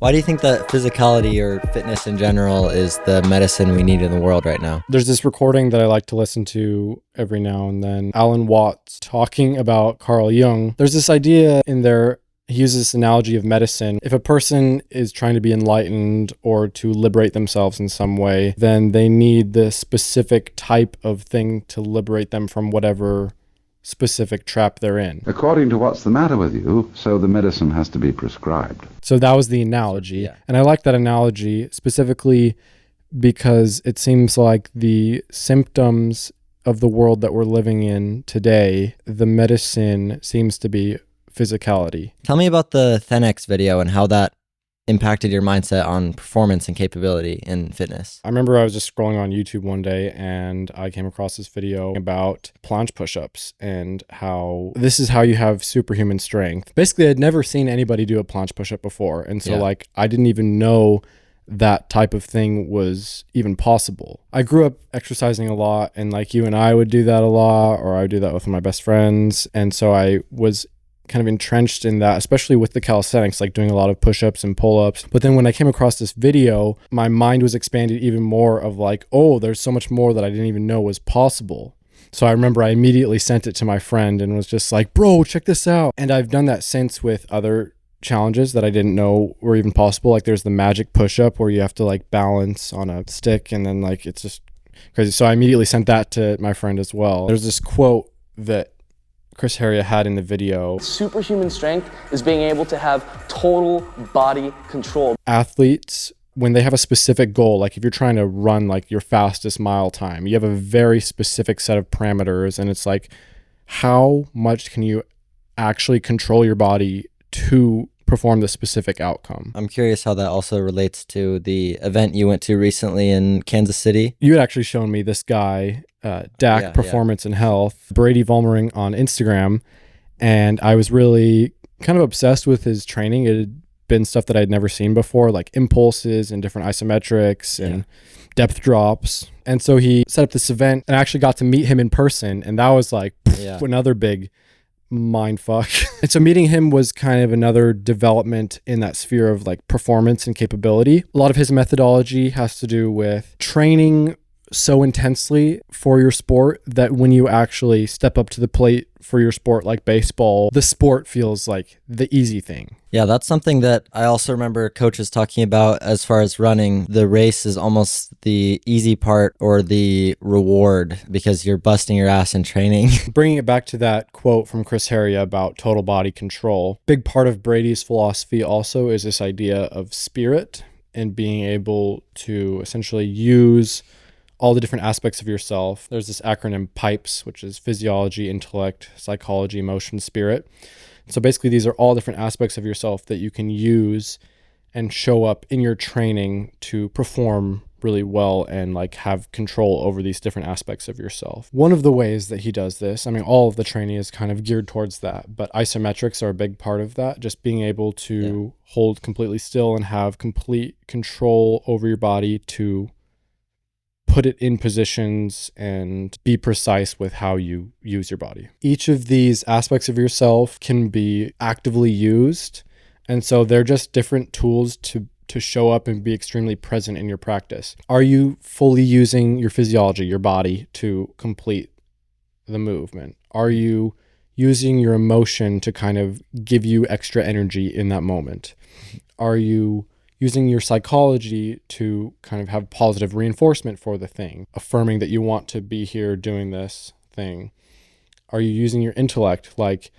Why do you think that physicality or fitness in general is the medicine we need in the world right now? There's this recording that I like to listen to every now and then. Alan Watts talking about Carl Jung. There's this idea in there, he uses this analogy of medicine. If a person is trying to be enlightened or to liberate themselves in some way, then they need the specific type of thing to liberate them from whatever specific trap they're in. According to what's the matter with you, so the medicine has to be prescribed. So that was the analogy. Yeah. And I like that analogy specifically because it seems like the symptoms of the world that we're living in today, the medicine seems to be physicality. Tell me about the ThenX video and how that impacted your mindset on performance and capability in fitness. I remember I was just scrolling on YouTube one day and I came across this video about planche push-ups and how this is how you have superhuman strength. Basically, I'd never seen anybody do a planche push-up before. And so I didn't even know that type of thing was even possible. I grew up exercising a lot, and like you and I would do that a lot, or I would do that with my best friends. And so I was kind of entrenched in that, especially with the calisthenics, like doing a lot of push-ups and pull-ups. But then when I came across this video, my mind was expanded even more of like, oh, there's so much more that I didn't even know was possible. So I remember I immediately sent it to my friend and was just like, bro, check this out. And I've done that since with other challenges that I didn't know were even possible. Like there's the magic push-up where you have to like balance on a stick, and then like it's just crazy. So I immediately sent that to my friend as well. There's this quote that Chris Heria had in the video. Superhuman strength is being able to have total body control. Athletes, when they have a specific goal, like if you're trying to run like your fastest mile time, you have a very specific set of parameters, and it's like, how much can you actually control your body to perform the specific outcome? I'm curious how that also relates to the event you went to recently in Kansas City. You had actually shown me this guy, DAC Performance and Health, Brady Vollmering on Instagram, and I was really kind of obsessed with his training. It had been stuff that I'd never seen before, like impulses and different isometrics and depth drops. And so he set up this event, and I actually got to meet him in person, and that was like another big mind fuck. And so meeting him was kind of another development in that sphere of like performance and capability. A lot of his methodology has to do with training so intensely for your sport that when you actually step up to the plate for your sport, like baseball, the sport feels like the easy thing. Yeah, that's something that I also remember coaches talking about as far as running. The race is almost the easy part or the reward because you're busting your ass in training. Bringing it back to that quote from Chris Heria about total body control, big part of Brady's philosophy also is this idea of spirit and being able to essentially use all the different aspects of yourself. There's this acronym PIPES, which is physiology, intellect, psychology, emotion, spirit. So basically these are all different aspects of yourself that you can use and show up in your training to perform really well and like have control over these different aspects of yourself. One of the ways that he does this, I mean, all of the training is kind of geared towards that, but isometrics are a big part of that. Just being able to hold completely still and have complete control over your body to put it in positions and be precise with how you use your body. Each of these aspects of yourself can be actively used. And so they're just different tools to show up and be extremely present in your practice. Are you fully using your physiology, your body, to complete the movement? Are you using your emotion to kind of give you extra energy in that moment? Are you using your psychology to kind of have positive reinforcement for the thing, affirming that you want to be here doing this thing? Are you using your intellect? Like,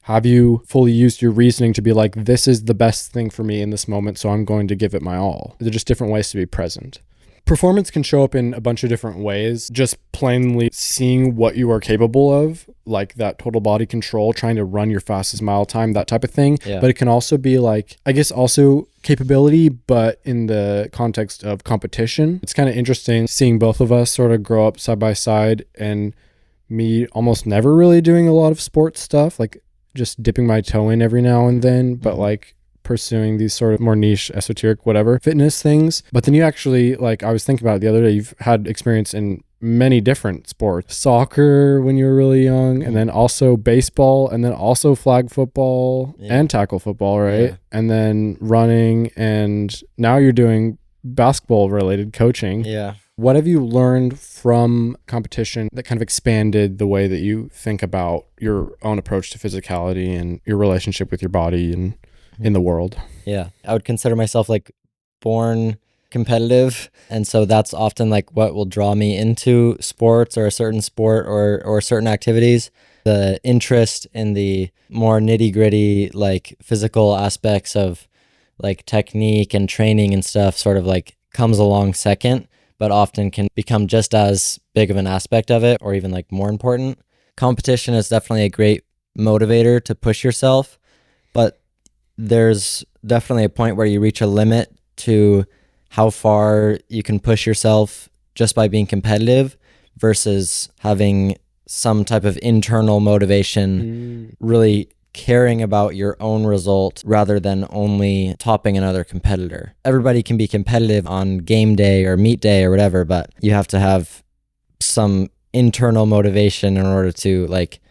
have you fully used your reasoning to be like, this is the best thing for me in this moment, so I'm going to give it my all? They're just different ways to be present. Performance can show up in a bunch of different ways. Just plainly seeing what you are capable of, like that total body control, trying to run your fastest mile time, that type of thing. But it can also be like, I guess also capability, but in the context of competition. It's kind of interesting seeing both of us sort of grow up side by side, and me almost never really doing a lot of sports stuff, like just dipping my toe in every now and then, but like pursuing these sort of more niche, esoteric, whatever, fitness things. But then you actually, like I was thinking about it the other day, you've had experience in many different sports. Soccer when you were really young, and then also baseball, and then also flag football and tackle football, right? Yeah. And then running, and now you're doing basketball related coaching. Yeah. What have you learned from competition that kind of expanded the way that you think about your own approach to physicality and your relationship with your body and in the world? Yeah. I would consider myself like born competitive. And so that's often like what will draw me into sports or a certain sport or certain activities. The interest in the more nitty gritty, like physical aspects of like technique and training and stuff sort of like comes along second, but often can become just as big of an aspect of it or even like more important. Competition is definitely a great motivator to push yourself, but there's definitely a point where you reach a limit to how far you can push yourself just by being competitive versus having some type of internal motivation, really caring about your own result rather than only topping another competitor. Everybody can be competitive on game day or meet day or whatever, but you have to have some internal motivation in order to like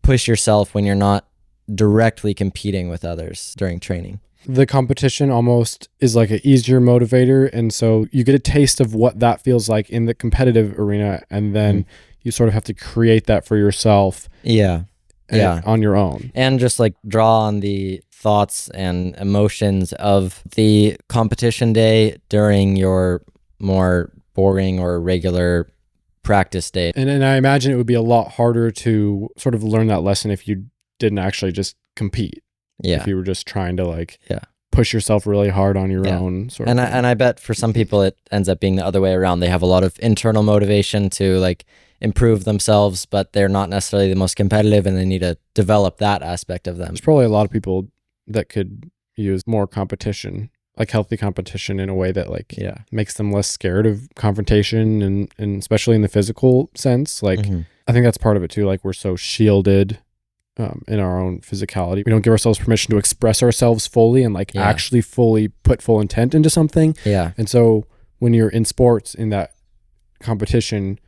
push yourself when you're not directly competing with others during training. The competition almost is like an easier motivator, and so you get a taste of what that feels like in the competitive arena, and then you sort of have to create that for yourself on your own, and just like draw on the thoughts and emotions of the competition day during your more boring or regular practice day. and I imagine it would be a lot harder to sort of learn that lesson if you didn't actually just compete. If you were just trying to like push yourself really hard on your own sort of thing. And I bet for some people it ends up being the other way around. They have a lot of internal motivation to like improve themselves, but they're not necessarily the most competitive and they need to develop that aspect of them. There's probably a lot of people that could use more competition, like healthy competition in a way that like makes them less scared of confrontation and especially in the physical sense. Like I think that's part of it too. Like we're so shielded in our own physicality. We don't give ourselves permission to express ourselves fully and like actually fully put full intent into something. Yeah. And so when you're in sports in that competition,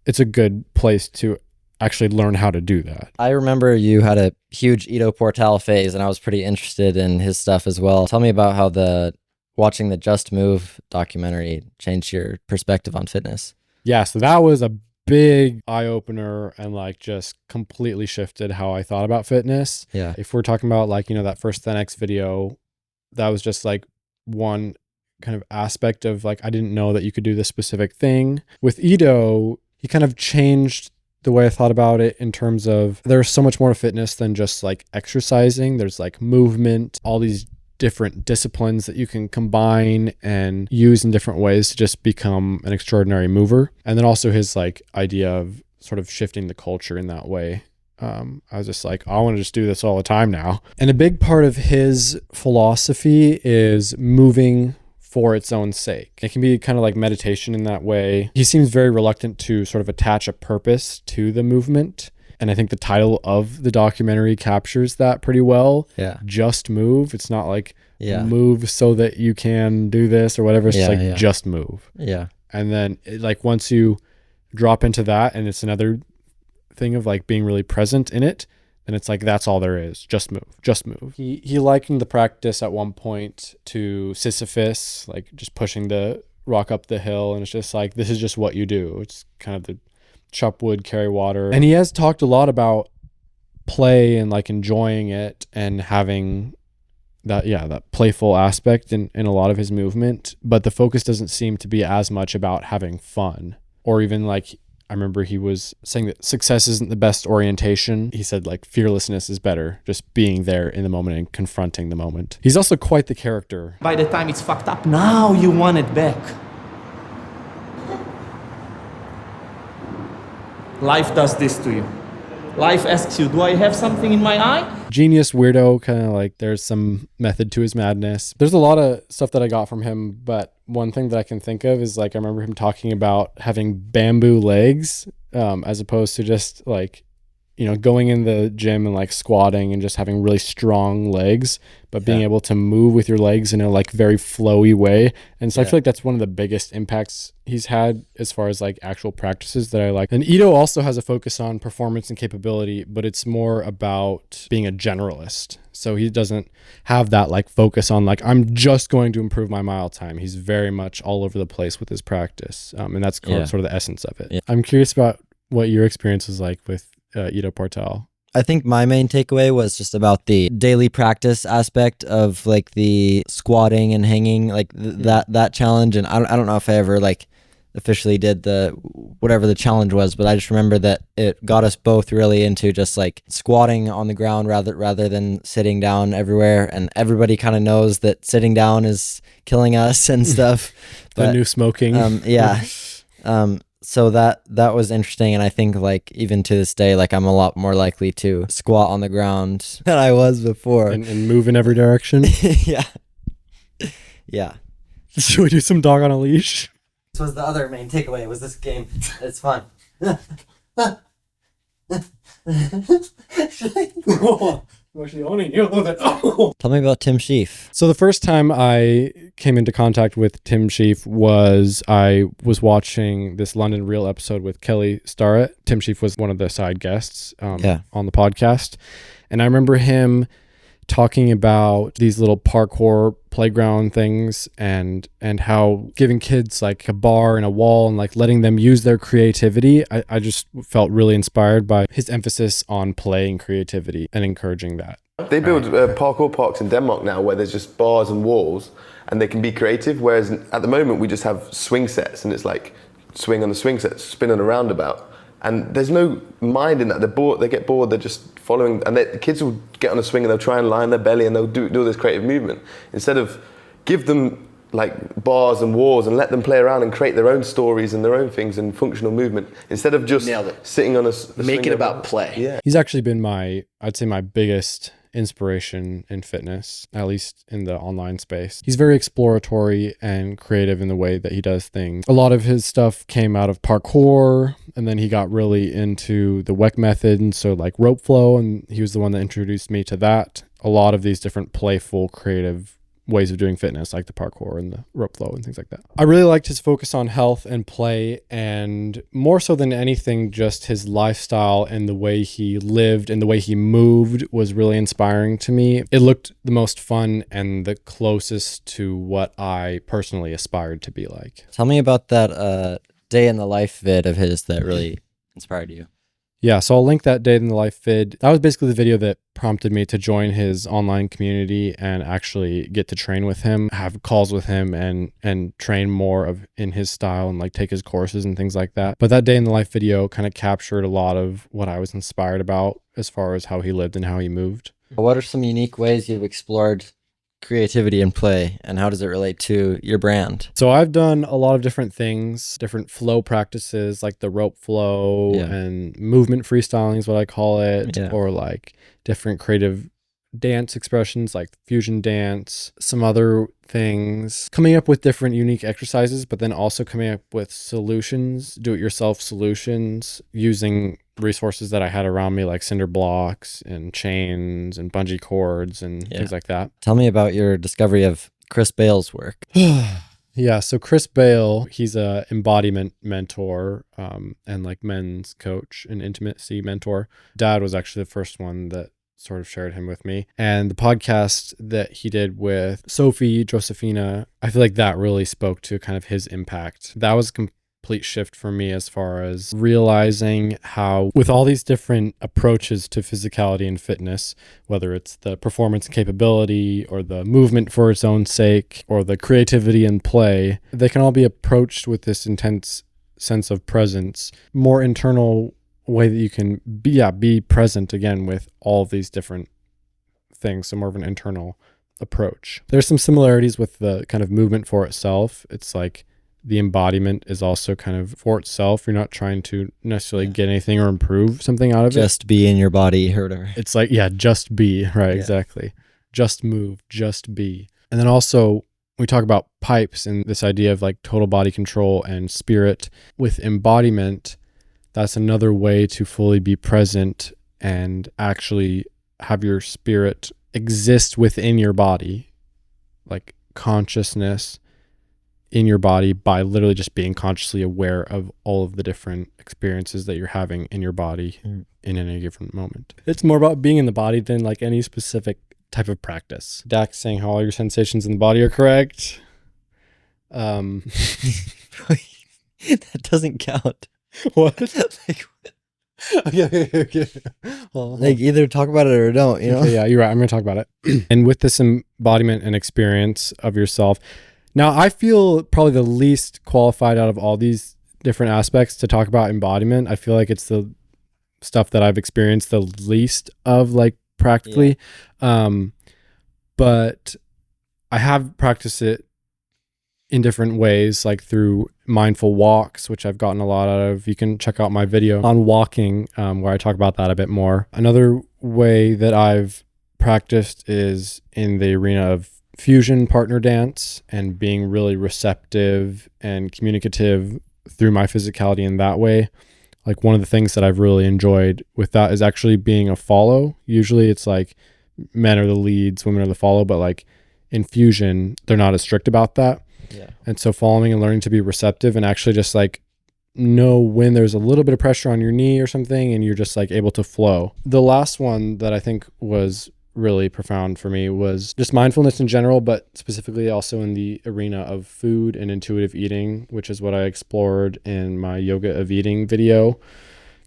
it's a good place to actually learn how to do that. I remember you had a huge Ido Portal phase and I was pretty interested in his stuff as well. Tell me about how watching the Just Move documentary changed your perspective on fitness. Yeah, so that was a big eye-opener and like just completely shifted how I thought about fitness. Yeah. If we're talking about like, you know, that first ThenX video, that was just like one kind of aspect of like, I didn't know that you could do this specific thing. With Ido, he kind of changed the way I thought about it in terms of there's so much more to fitness than just like exercising. There's like movement, all these different disciplines that you can combine and use in different ways to just become an extraordinary mover. And then also his like idea of sort of shifting the culture in that way. I was just like, I want to just do this all the time now. And a big part of his philosophy is moving for its own sake. It can be kind of like meditation in that way. He seems very reluctant to sort of attach a purpose to the movement. And I think the title of the documentary captures that pretty well. Yeah. Just move. It's not like move so that you can do this or whatever. It's just like just move. Yeah. And then like once you drop into that and it's another thing of like being really present in it, then it's like that's all there is. Just move. Just move. He likened the practice at one point to Sisyphus, like just pushing the rock up the hill. And it's just like, this is just what you do. It's kind of the chop wood, carry water. And he has talked a lot about play and like enjoying it and having that playful aspect in a lot of his movement. But the focus doesn't seem to be as much about having fun or even like, I remember he was saying that success isn't the best orientation. He said like fearlessness is better, just being there in the moment and confronting the moment. He's also quite the character. By the time it's fucked up, now you want it back. Life does this to you. Life asks you, do I have something in my eye? Genius, weirdo, kind of like there's some method to his madness. There's a lot of stuff that I got from him, but one thing that I can think of is like I remember him talking about having bamboo legs as opposed to just like going in the gym and like squatting and just having really strong legs, but being able to move with your legs in a like very flowy way. And so I feel like that's one of the biggest impacts he's had as far as like actual practices that I like. And Ido also has a focus on performance and capability, but it's more about being a generalist. So he doesn't have that like focus on like, I'm just going to improve my mile time. He's very much all over the place with his practice. And that's sort of the essence of it. Yeah. I'm curious about what your experience is like with Ido Portal. I think my main takeaway was just about the daily practice aspect of like the squatting and hanging, like that challenge. And I don't know if I ever like officially did the whatever the challenge was, but I just remember that it got us both really into just like squatting on the ground rather than sitting down everywhere. And everybody kind of knows that sitting down is killing us and stuff. The new smoking. So that was interesting, and I think like even to this day, like I'm a lot more likely to squat on the ground than I was before, and move in every direction. yeah. Should we do some dog on a leash? This was the other main takeaway. Was this game? It's fun. Actually owning you a little bit. Tell me about Tim Shieff. So the first time I came into contact with Tim Shieff was I was watching this London Real episode with Kelly Starret. Tim Shieff was one of the side guests on the podcast. And I remember him talking about these little parkour playground things and how giving kids like a bar and a wall and like letting them use their creativity. I just felt really inspired by his emphasis on play and creativity and encouraging that. They build parkour parks in Denmark now where there's just bars and walls and they can be creative, whereas at the moment we just have swing sets and it's like swing on the swing set, spin on a roundabout. And there's no mind in that. They're bored, they get bored, they're just following, and the kids will get on a swing and they'll try and line their belly and they'll do this creative movement. Instead of give them like bars and walls and let them play around and create their own stories and their own things and functional movement, instead of just sitting on a make it about play. Yeah. He's actually been I'd say my biggest inspiration in fitness, at least in the online space. He's very exploratory and creative in the way that he does things. A lot of his stuff came out of parkour, and then he got really into the Weck Method, and so like rope flow, and he was the one that introduced me to that. A lot of these different playful, creative ways of doing fitness, like the parkour and the rope flow and things like that. I really liked his focus on health and play, and more so than anything, just his lifestyle and the way he lived and the way he moved was really inspiring to me. It looked the most fun and the closest to what I personally aspired to be like. Tell me about that day in the life vid of his that really inspired you. Yeah, so I'll link that day in the life vid. That was basically the video that prompted me to join his online community and actually get to train with him, have calls with him and train more in his style and like take his courses and things like that. But that day in the life video kind of captured a lot of what I was inspired about as far as how he lived and how he moved. What are some unique ways you've explored creativity and play, and how does it relate to your brand? So I've done a lot of different things, different flow practices like the rope flow and movement freestyling is what I call it, or like different creative dance expressions like fusion dance, some other things, coming up with different unique exercises, but then also coming up with solutions, do-it-yourself solutions using resources that I had around me like cinder blocks and chains and bungee cords and things like that. Tell me about your discovery of Chris Bale's work. Yeah, so Chris Bale, he's a embodiment mentor and like men's coach and intimacy mentor. Dad was actually the first one that sort of shared him with me. And the podcast that he did with Sophie, Josephina, I feel like that really spoke to kind of his impact. That was a complete shift for me as far as realizing how with all these different approaches to physicality and fitness, whether it's the performance and capability or the movement for its own sake or the creativity and play, they can all be approached with this intense sense of presence, more internal way that you can be present again with all of these different things. So more of an internal approach. There's some similarities with the kind of movement for itself. It's like the embodiment is also kind of for itself. You're not trying to necessarily get anything or improve something out of it. Just be in your body or whatever. It's like, just be, right? Yeah. Exactly. Just move, just be. And then also we talk about pipes and this idea of like total body control and spirit with embodiment. That's another way to fully be present and actually have your spirit exist within your body, like consciousness in your body, by literally just being consciously aware of all of the different experiences that you're having in your body in any given moment. It's more about being in the body than like any specific type of practice. Dax saying how all your sensations in the body are correct. That doesn't count. What? Like, Okay. Well, like either talk about it or don't, you know? okay, yeah, you're right. I'm going to talk about it. And with this embodiment and experience of yourself, now I feel probably the least qualified out of all these different aspects to talk about embodiment. I feel like it's the stuff that I've experienced the least of, like practically. But I have practiced it in different ways, like through mindful walks, which I've gotten a lot out of. You can check out my video on walking, where I talk about that a bit more. Another way that I've practiced is in the arena of fusion partner dance and being really receptive and communicative through my physicality in that way. Like one of the things that I've really enjoyed with that is actually being a follow. Usually it's like men are the leads, women are the follow, but like in fusion, they're not as strict about that. Yeah. And so following and learning to be receptive and actually just like know when there's a little bit of pressure on your knee or something and you're just like able to flow. The last one that I think was really profound for me was just mindfulness in general, but specifically also in the arena of food and intuitive eating, which is what I explored in my yoga of eating video,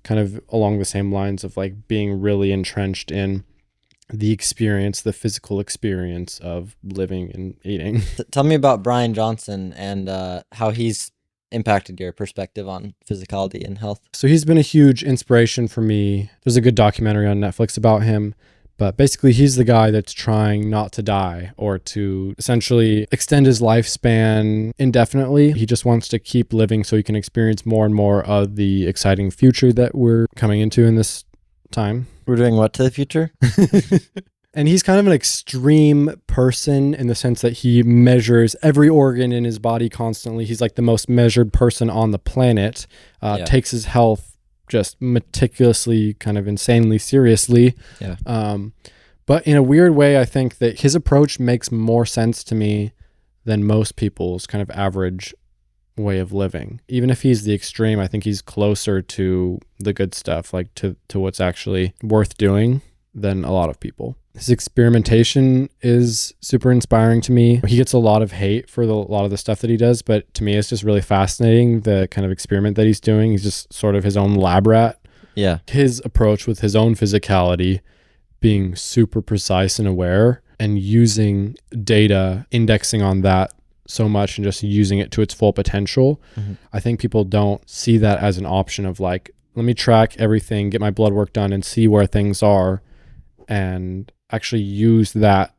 kind of along the same lines of like being really entrenched in the experience, the physical experience of living and eating. Tell me about Brian Johnson and how he's impacted your perspective on physicality and health. So he's been a huge inspiration for me. There's a good documentary on Netflix about him, but basically he's the guy that's trying not to die or to essentially extend his lifespan indefinitely. He just wants to keep living so he can experience more and more of the exciting future that we're coming into in this time. We're doing what to the future? And he's kind of an extreme person in the sense that he measures every organ in his body constantly. He's like the most measured person on the planet, takes his health just meticulously, kind of insanely seriously. Yeah. But in a weird way, I think that his approach makes more sense to me than most people's kind of average way of living. Even if he's the extreme, I think he's closer to the good stuff, like to what's actually worth doing than a lot of people. His experimentation is super inspiring to me. He gets a lot of hate for a lot of the stuff that he does, but to me, it's just really fascinating, the kind of experiment that he's doing. He's just sort of his own lab rat. Yeah. His approach with his own physicality, being super precise and aware and using data, indexing on that so much and just using it to its full potential. Mm-hmm. I think people don't see that as an option of like, let me track everything, get my blood work done and see where things are and actually use that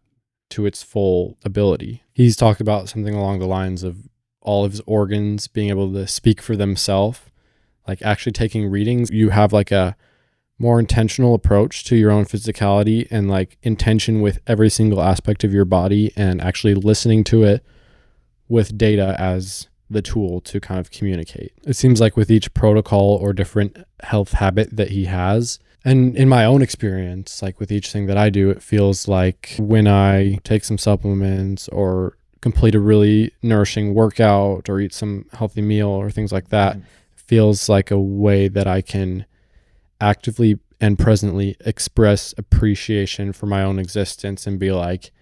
to its full ability. He's talked about something along the lines of all of his organs being able to speak for themselves, like actually taking readings. You have like a more intentional approach to your own physicality and like intention with every single aspect of your body and actually listening to it with data as the tool to kind of communicate. It seems like with each protocol or different health habit that he has, and in my own experience, like with each thing that I do, it feels like when I take some supplements or complete a really nourishing workout or eat some healthy meal or things like that, it feels like a way that I can actively and presently express appreciation for my own existence and be like,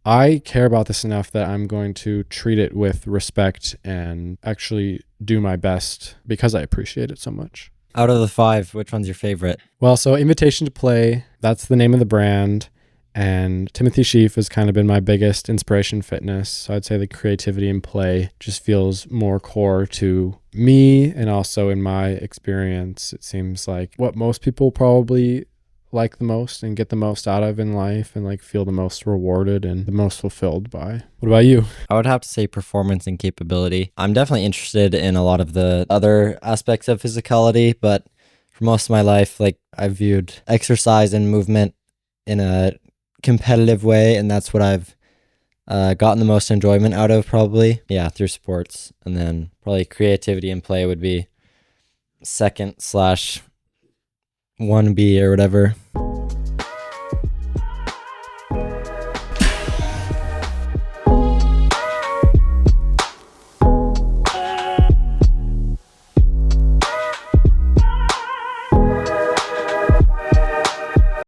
I care about this enough that I'm going to treat it with respect and actually do my best because I appreciate it so much. Out of the 5, which one's your favorite? Well, so Invitation to Play, that's the name of the brand. And Timothy Shieff has kind of been my biggest inspiration fitness. So I'd say the creativity and play just feels more core to me. And also in my experience, it seems like what most people probably like the most and get the most out of in life and like feel the most rewarded and the most fulfilled by. What about you? I would have to say performance and capability. I'm definitely interested in a lot of the other aspects of physicality, but for most of my life, like I've viewed exercise and movement in a competitive way, and that's what I've gotten the most enjoyment out of probably. Yeah, through sports. And then probably creativity and play would be second / 1B or whatever.